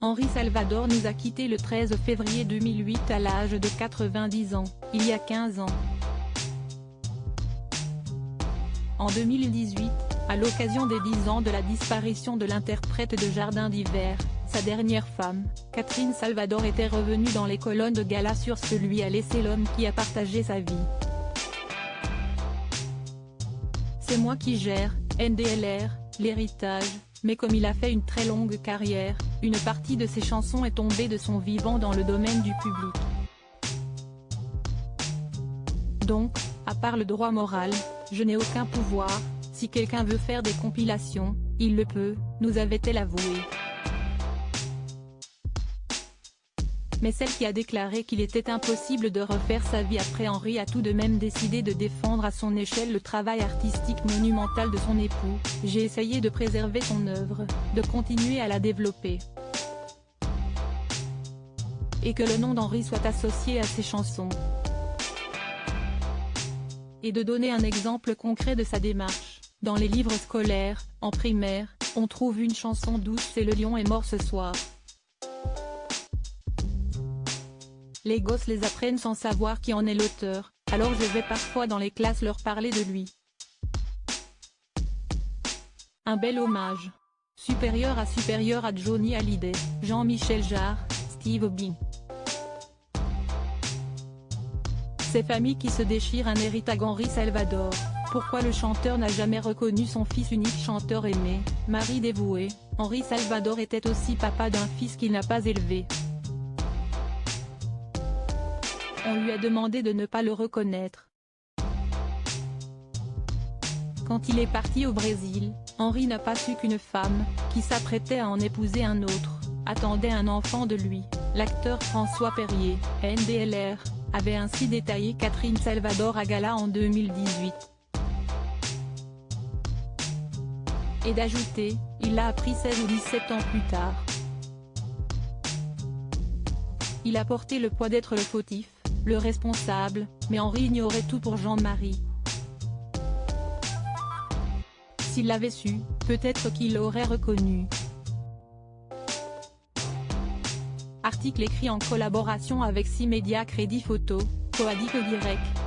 Henri Salvador nous a quittés le 13 février 2008 à l'âge de 90 ans, il y a 15 ans. En 2018, à l'occasion des 10 ans de la disparition de l'interprète de Jardin d'hiver, sa dernière femme, Catherine Salvador était revenue dans les colonnes de gala sur ce lui a laissé l'homme qui a partagé sa vie. C'est moi qui gère, NDLR, l'héritage, mais comme il a fait une très longue carrière, une partie de ses chansons est tombée de son vivant dans le domaine du public. Donc, à part le droit moral, je n'ai aucun pouvoir, si quelqu'un veut faire des compilations, il le peut, nous avait-elle avoué. Mais celle qui a déclaré qu'il était impossible de refaire sa vie après Henri a tout de même décidé de défendre à son échelle le travail artistique monumental de son époux. J'ai essayé de préserver son œuvre, de continuer à la développer. Et que le nom d'Henri soit associé à ses chansons. Et de donner un exemple concret de sa démarche. Dans les livres scolaires, en primaire, on trouve une chanson douce, c'est Le lion est mort ce soir. Les gosses les apprennent sans savoir qui en est l'auteur, alors je vais parfois dans les classes leur parler de lui. Un bel hommage. Supérieur à Johnny Hallyday, Jean-Michel Jarre, Steve Aoki. Ces familles qui se déchirent un héritage Henri Salvador. Pourquoi le chanteur n'a jamais reconnu son fils unique chanteur aimé, mari dévoué? Henri Salvador était aussi papa d'un fils qu'il n'a pas élevé. On lui a demandé de ne pas le reconnaître. Quand il est parti au Brésil, Henri n'a pas su qu'une femme, qui s'apprêtait à en épouser un autre, attendait un enfant de lui. L'acteur François Perrier, NDLR, avait ainsi détaillé Catherine Salvador à gala en 2018. Et d'ajouter, il l'a appris 16 ou 17 ans plus tard. Il a porté le poids d'être le fautif, le responsable, mais Henri ignorait tout pour Jean-Marie. S'il l'avait su, peut-être qu'il l'aurait reconnu. Article écrit en collaboration avec 6 médias Crédit Photo, Coadic Y.